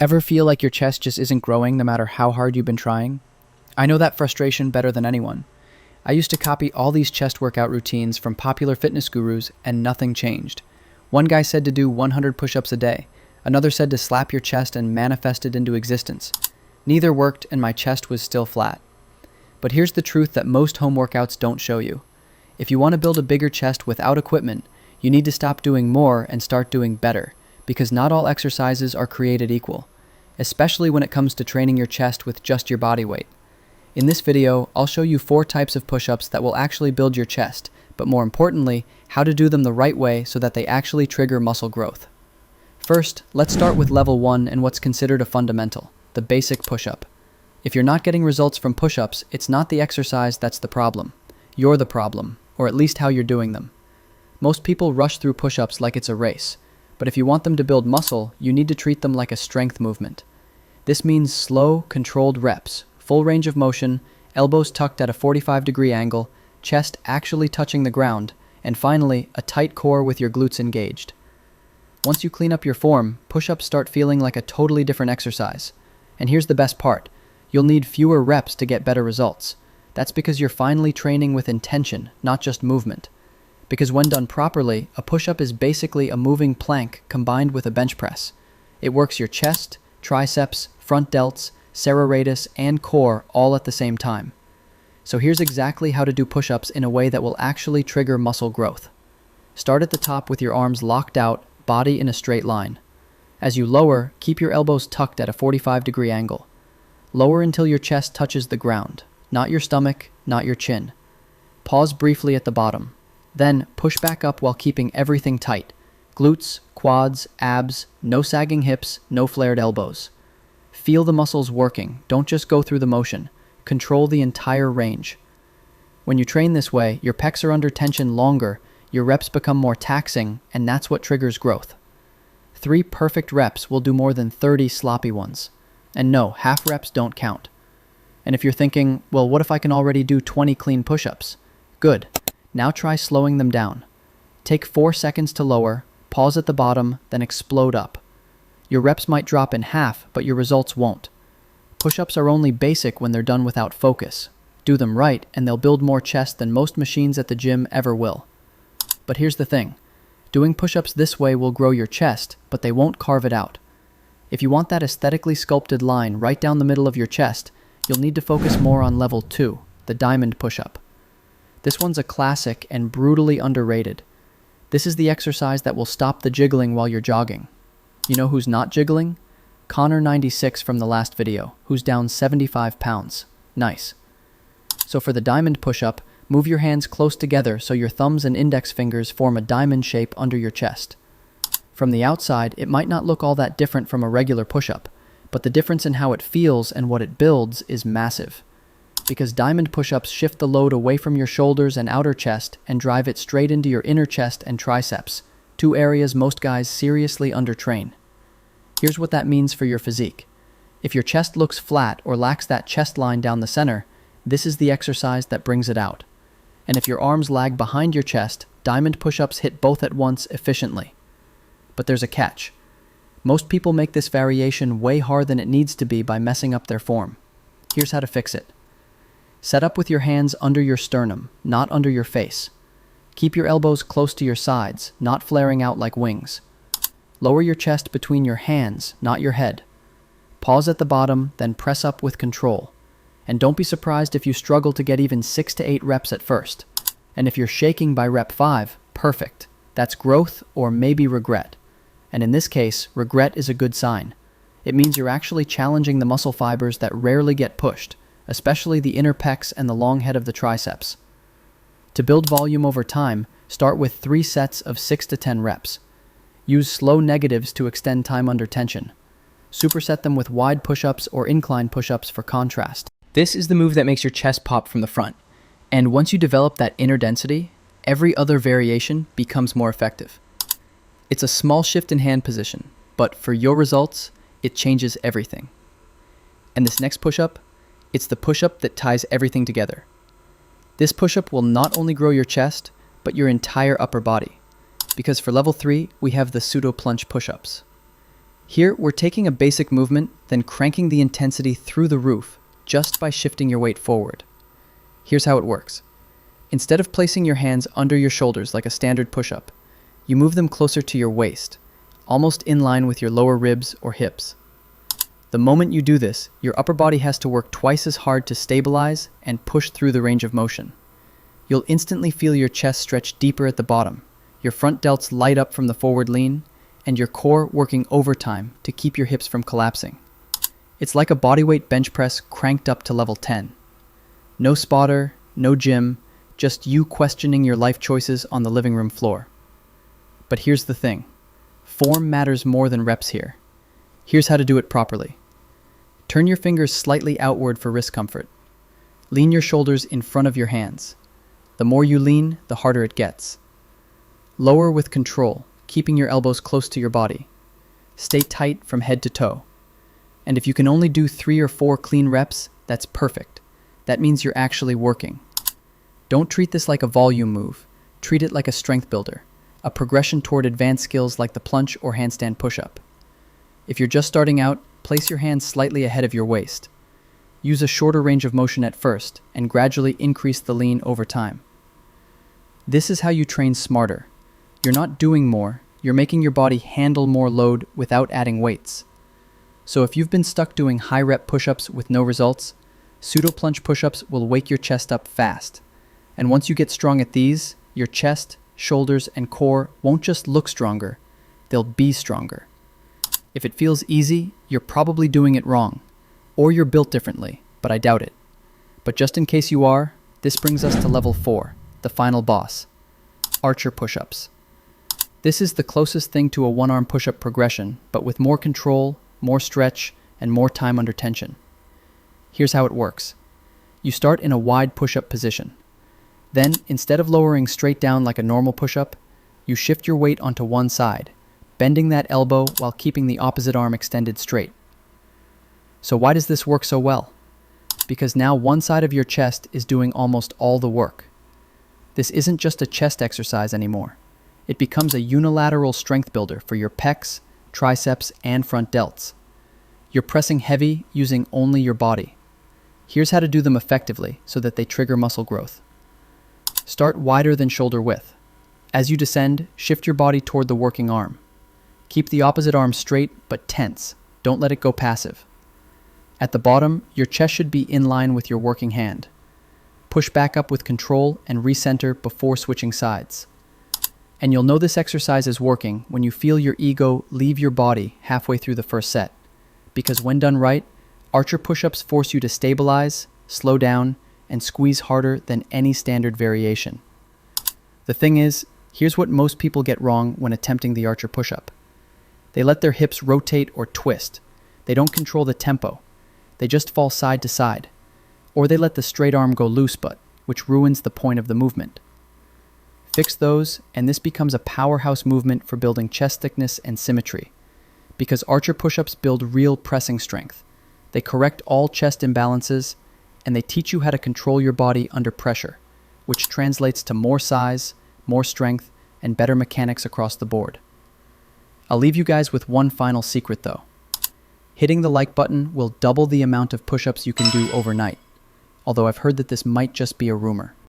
Ever feel like your chest just isn't growing no matter how hard you've been trying? I know that frustration better than anyone. I used to copy all these chest workout routines from popular fitness gurus and nothing changed. One guy said to do 100 push-ups a day. Another said to slap your chest and manifest it into existence. Neither worked and my chest was still flat. But here's the truth that most home workouts don't show you. If you want to build a bigger chest without equipment, you need to stop doing more and start doing better, because not all exercises are created equal, especially when it comes to training your chest with just your body weight. In this video, I'll show you 4 types of push-ups that will actually build your chest, but more importantly, how to do them the right way so that they actually trigger muscle growth. First, let's start with level 1 and what's considered a fundamental, the basic push-up. If you're not getting results from push-ups, it's not the exercise that's the problem. You're the problem, or at least how you're doing them. Most people rush through push-ups like it's a race, but if you want them to build muscle, you need to treat them like a strength movement. This means slow, controlled reps, full range of motion, elbows tucked at a 45-degree angle, chest actually touching the ground, and finally, a tight core with your glutes engaged. Once you clean up your form, push-ups start feeling like a totally different exercise. And here's the best part. You'll need fewer reps to get better results. That's because you're finally training with intention, not just movement. Because when done properly, a push-up is basically a moving plank combined with a bench press. It works your chest, triceps, front delts, serratus, and core all at the same time. So here's exactly how to do push-ups in a way that will actually trigger muscle growth. Start at the top with your arms locked out, body in a straight line. As you lower, keep your elbows tucked at a 45-degree angle. Lower until your chest touches the ground, not your stomach, not your chin. Pause briefly at the bottom. Then, push back up while keeping everything tight. Glutes, quads, abs, no sagging hips, no flared elbows. Feel the muscles working, don't just go through the motion. Control the entire range. When you train this way, your pecs are under tension longer, your reps become more taxing, and that's what triggers growth. 3 perfect reps will do more than 30 sloppy ones. And no, half reps don't count. And if you're thinking, well, what if I can already do 20 clean push-ups? Good. Now try slowing them down. Take 4 seconds to lower, pause at the bottom, then explode up. Your reps might drop in half, but your results won't. Push-ups are only basic when they're done without focus. Do them right, and they'll build more chest than most machines at the gym ever will. But here's the thing. Doing push-ups this way will grow your chest, but they won't carve it out. If you want that aesthetically sculpted line right down the middle of your chest, you'll need to focus more on level 2, the diamond push-up. This one's a classic and brutally underrated. This is the exercise that will stop the jiggling while you're jogging. You know who's not jiggling? Connor96 from the last video, who's down 75 pounds. Nice. So for the diamond push-up, move your hands close together so your thumbs and index fingers form a diamond shape under your chest. From the outside, it might not look all that different from a regular push-up, but the difference in how it feels and what it builds is massive. Because diamond push-ups shift the load away from your shoulders and outer chest and drive it straight into your inner chest and triceps, 2 areas most guys seriously undertrain. Here's what that means for your physique. If your chest looks flat or lacks that chest line down the center, this is the exercise that brings it out. And if your arms lag behind your chest, diamond push-ups hit both at once efficiently. But there's a catch. Most people make this variation way harder than it needs to be by messing up their form. Here's how to fix it. Set up with your hands under your sternum, not under your face. Keep your elbows close to your sides, not flaring out like wings. Lower your chest between your hands, not your head. Pause at the bottom, then press up with control. And don't be surprised if you struggle to get even 6 to 8 reps at first. And if you're shaking by rep 5, perfect. That's growth or maybe regret. And in this case, regret is a good sign. It means you're actually challenging the muscle fibers that rarely get pushed, especially the inner pecs and the long head of the triceps. To build volume over time, start with 3 sets of 6 to 10 reps. Use slow negatives to extend time under tension. Superset them with wide push-ups or incline push-ups for contrast. This is the move that makes your chest pop from the front. And once you develop that inner density, every other variation becomes more effective. It's a small shift in hand position, but for your results, it changes everything. And this next push-up, it's the push-up that ties everything together. This push-up will not only grow your chest, but your entire upper body. Because for level 3, we have the pseudo planche push-ups. Here, we're taking a basic movement, then cranking the intensity through the roof just by shifting your weight forward. Here's how it works. Instead of placing your hands under your shoulders like a standard push-up, you move them closer to your waist, almost in line with your lower ribs or hips. The moment you do this, your upper body has to work twice as hard to stabilize and push through the range of motion. You'll instantly feel your chest stretch deeper at the bottom, your front delts light up from the forward lean, and your core working overtime to keep your hips from collapsing. It's like a bodyweight bench press cranked up to level 10. No spotter, no gym, just you questioning your life choices on the living room floor. But here's the thing. Form matters more than reps here. Here's how to do it properly. Turn your fingers slightly outward for wrist comfort. Lean your shoulders in front of your hands. The more you lean, the harder it gets. Lower with control, keeping your elbows close to your body. Stay tight from head to toe. And if you can only do 3 or 4 clean reps, that's perfect. That means you're actually working. Don't treat this like a volume move. Treat it like a strength builder, a progression toward advanced skills like the planche or handstand push-up. If you're just starting out, place your hands slightly ahead of your waist. Use a shorter range of motion at first, and gradually increase the lean over time. This is how you train smarter. You're not doing more, you're making your body handle more load without adding weights. So if you've been stuck doing high-rep push-ups with no results, pseudo planche push-ups will wake your chest up fast. And once you get strong at these, your chest, shoulders, and core won't just look stronger, they'll be stronger. If it feels easy, you're probably doing it wrong. Or you're built differently, but I doubt it. But just in case you are, this brings us to level 4, the final boss. Archer push-ups. This is the closest thing to a one-arm push-up progression, but with more control, more stretch, and more time under tension. Here's how it works. You start in a wide push-up position. Then, instead of lowering straight down like a normal push-up, you shift your weight onto one side, bending that elbow while keeping the opposite arm extended straight. So why does this work so well? Because now one side of your chest is doing almost all the work. This isn't just a chest exercise anymore. It becomes a unilateral strength builder for your pecs, triceps, and front delts. You're pressing heavy using only your body. Here's how to do them effectively so that they trigger muscle growth. Start wider than shoulder width. As you descend, shift your body toward the working arm. Keep the opposite arm straight but tense. Don't let it go passive. At the bottom, your chest should be in line with your working hand. Push back up with control and recenter before switching sides. And you'll know this exercise is working when you feel your ego leave your body halfway through the first set. Because when done right, archer push-ups force you to stabilize, slow down, and squeeze harder than any standard variation. The thing is, here's what most people get wrong when attempting the archer push-up. They let their hips rotate or twist. They don't control the tempo. They just fall side to side. Or they let the straight arm go loose which ruins the point of the movement. Fix those, and this becomes a powerhouse movement for building chest thickness and symmetry. Because archer push-ups build real pressing strength. They correct all chest imbalances, and they teach you how to control your body under pressure, which translates to more size, more strength, and better mechanics across the board. I'll leave you guys with one final secret though. Hitting the like button will double the amount of push-ups you can do overnight, although I've heard that this might just be a rumor.